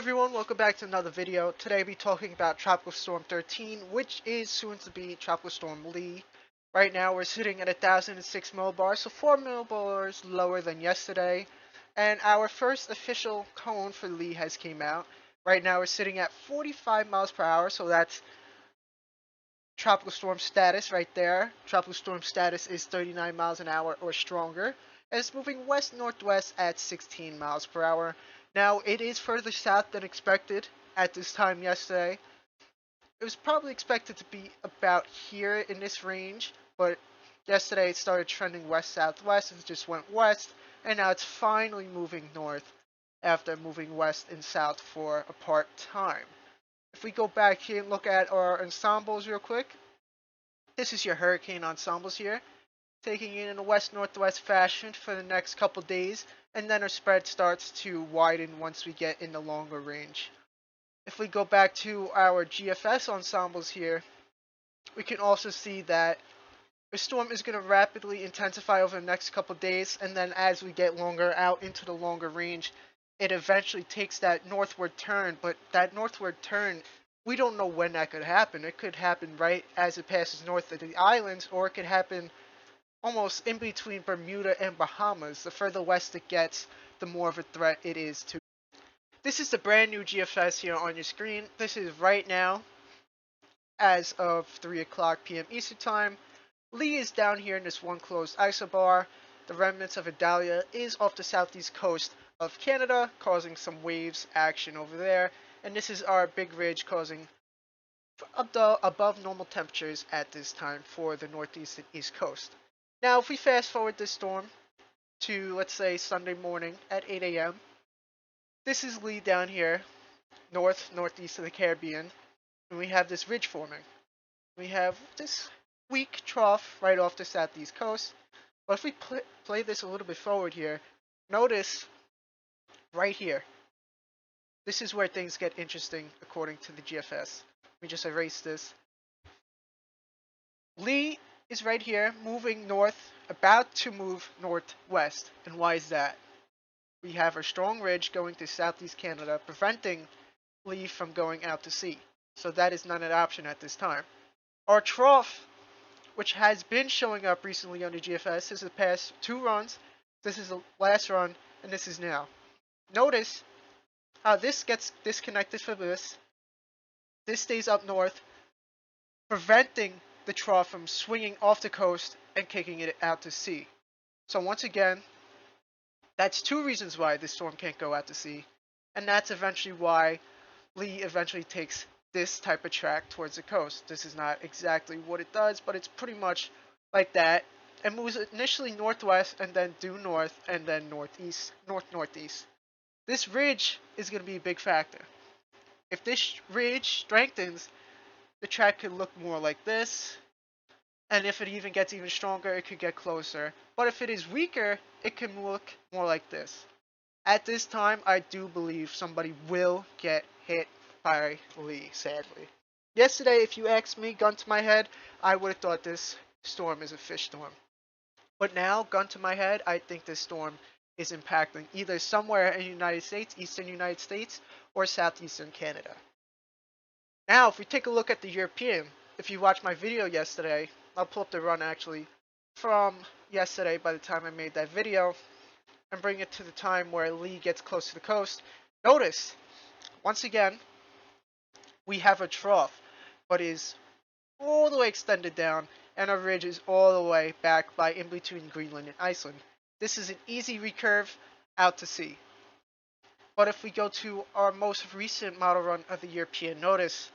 everyone, welcome back to another video. Today we'll be talking about Tropical Storm 13, which is soon to be Tropical Storm Lee. Right now we're sitting at 1,006 millibars, so 4 millibars lower than yesterday. And our first official cone for Lee has came out. Right now we're sitting at 45 miles per hour, so that's Tropical Storm status right there. Tropical Storm status is 39 miles an hour or stronger, and it's moving west-northwest at 16 miles per hour. Now, it is further south than expected at this time yesterday. It was probably expected to be about here in this range, but yesterday it started trending west-southwest, it just went west, and now it's finally moving north after moving west and south for a part-time. If we go back here and look at our ensembles real quick, this is your hurricane ensembles here, taking it in a west-northwest fashion for the next couple days, and then our spread starts to widen once we get in the longer range. If we go back to our GFS ensembles here, we can also see that the storm is going to rapidly intensify over the next couple days, and then as we get longer out into the longer range, it eventually takes that northward turn, but that northward turn, we don't know when that could happen. It could happen right as it passes north of the islands, or it could happen almost in between Bermuda and Bahamas. The further west it gets, the more of a threat it is to. This is the brand new GFS here on your screen. This is right now, as of 3 o'clock p.m. Eastern Time. Lee is down here in this one closed isobar. The remnants of Idalia is off the southeast coast of Canada, causing some waves action over there. And this is our big ridge causing above normal temperatures at this time for the northeast and east coast. Now, if we fast forward this storm to, let's say, Sunday morning at 8 a.m., this is Lee down here, northeast of the Caribbean, and we have this ridge forming. We have this weak trough right off the southeast coast. But if we play this a little bit forward here, notice right here, this is where things get interesting according to the GFS. Let me just erase this. Lee is right here, moving north, about to move northwest. And why is that? We have a strong ridge going to southeast Canada, preventing Lee from going out to sea. So that is not an option at this time. Our trough, which has been showing up recently on the GFS, this is the past two runs, this is the last run, and this is now. Notice how this gets disconnected from this. This stays up north, preventing the trough from swinging off the coast and kicking it out to sea. So once again, that's two reasons why this storm can't go out to sea, and that's eventually why Lee eventually takes this type of track towards the coast. This is not exactly what it does, but it's pretty much like that, and moves initially northwest and then due north and then northeast, northeast. This ridge is going to be a big factor. If this ridge strengthens, the track could look more like this, and if it even gets even stronger, it could get closer. But if it is weaker, it can look more like this. At this time, I do believe somebody will get hit by Lee, sadly. Yesterday, if you asked me, gun to my head, I would have thought this storm is a fish storm. But now, gun to my head, I think this storm is impacting either somewhere in the United States, eastern United States, or southeastern Canada. Now, if we take a look at the European, if you watched my video yesterday, I'll pull up the run actually from yesterday by the time I made that video and bring it to the time where Lee gets close to the coast. Notice, once again, we have a trough, but is all the way extended down, and our ridge is all the way back by in between Greenland and Iceland. This is an easy recurve out to sea. But if we go to our most recent model run of the European, notice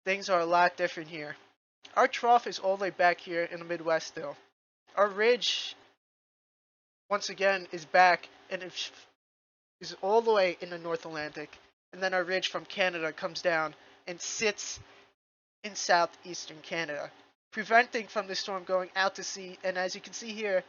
things are a lot different here. Our trough is all the way back here in the Midwest still. Our ridge, once again, is back and is all the way in the North Atlantic. And then our ridge from Canada comes down and sits in southeastern Canada, preventing from the storm going out to sea. And as you can see here,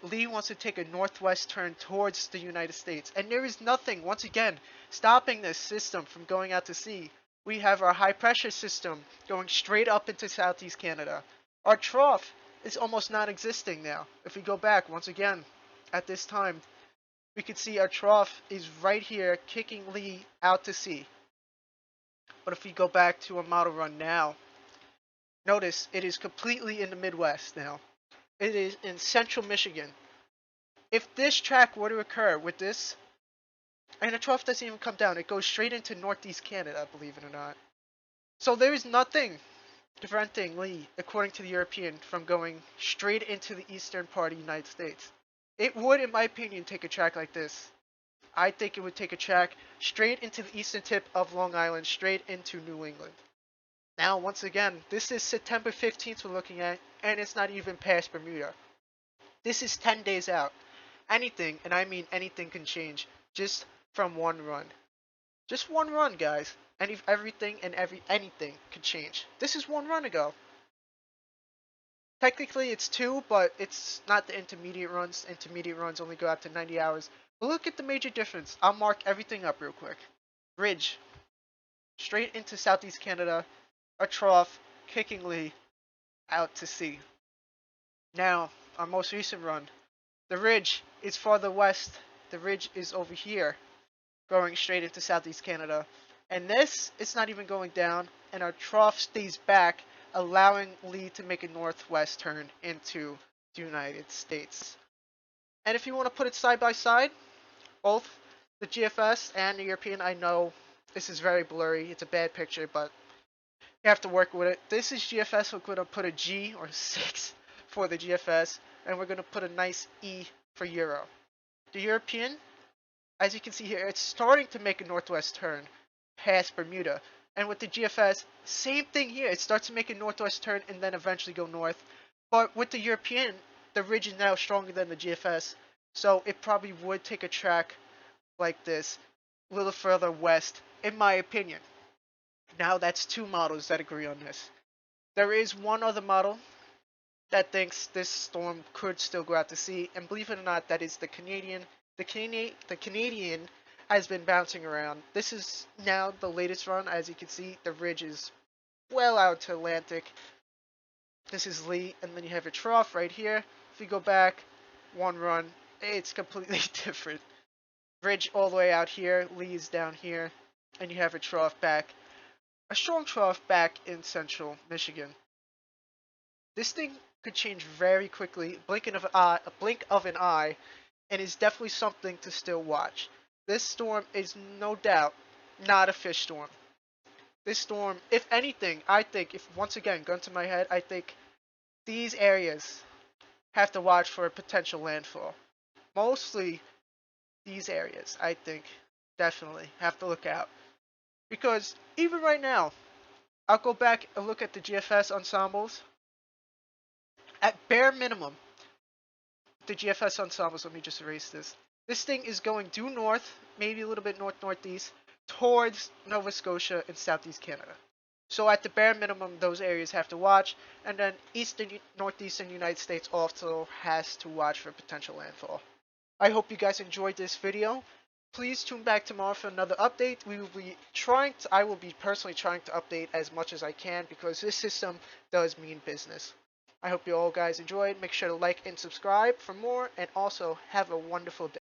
Lee wants to take a northwest turn towards the United States. And there is nothing, once again, stopping this system from going out to sea. We have our high pressure system going straight up into southeast Canada. Our trough is almost non-existing now. If we go back, once again, at this time, we can see our trough is right here, kicking Lee out to sea. But if we go back to a model run now, notice it is completely in the Midwest now. It is in central Michigan. If this track were to occur with this, and the trough doesn't even come down, it goes straight into northeast Canada, believe it or not. So there is nothing preventing Lee, according to the European, from going straight into the eastern part of the United States. It would, in my opinion, take a track like this. I think it would take a track straight into the eastern tip of Long Island, straight into New England. Now, once again, this is September 15th we're looking at, and it's not even past Bermuda. This is 10 days out. Anything, and I mean anything, can change just from one run. Just one run, guys. Everything and anything could change. This is one run ago. Technically, it's two, but it's not the intermediate runs. Intermediate runs only go out to 90 hours. But look at the major difference. I'll mark everything up real quick. Ridge. Straight into southeast Canada. A trough. Kicking Lee out to sea. Now, our most recent run. The ridge is farther west. The ridge is over here, going straight into southeast Canada. And this, it's not even going down, and our trough stays back, allowing Lee to make a northwest turn into the United States. And if you want to put it side by side, both the GFS and the European, I know this is very blurry, it's a bad picture, but you have to work with it. This is GFS, we're going to put a G or 6 for the GFS, and we're going to put a nice E for Euro. The European, as you can see here, it's starting to make a northwest turn past Bermuda. And with the GFS, same thing here. It starts to make a northwest turn and then eventually go north. But with the European, the ridge is now stronger than the GFS. So it probably would take a track like this a little further west, in my opinion. Now that's two models that agree on this. There is one other model that thinks this storm could still go out to sea, and believe it or not, that is the Canadian. The Canadian has been bouncing around. This is now the latest run. As you can see, the ridge is well out to Atlantic. This is Lee, and then you have your trough right here. If you go back one run, it's completely different. Ridge all the way out here, Lee is down here, and you have a trough back. A strong trough back in central Michigan. This thing could change very quickly, blink of an eye, and is definitely something to still watch. This storm is no doubt not a fish storm. This storm, if anything, I think, if once again, gun to my head, I think these areas have to watch for a potential landfall. Mostly these areas, I think, definitely have to look out. Because even right now, I'll go back and look at the GFS ensembles. At bare minimum, the GFS ensembles, let me just erase this. This thing is going due north, maybe a little bit north-northeast, towards Nova Scotia and southeast Canada. So at the bare minimum, those areas have to watch, and then eastern, northeastern United States also has to watch for potential landfall. I hope you guys enjoyed this video. Please tune back tomorrow for another update. I will be personally trying to update as much as I can because this system does mean business. I hope you all guys enjoyed. Make sure to like and subscribe for more, and also have a wonderful day.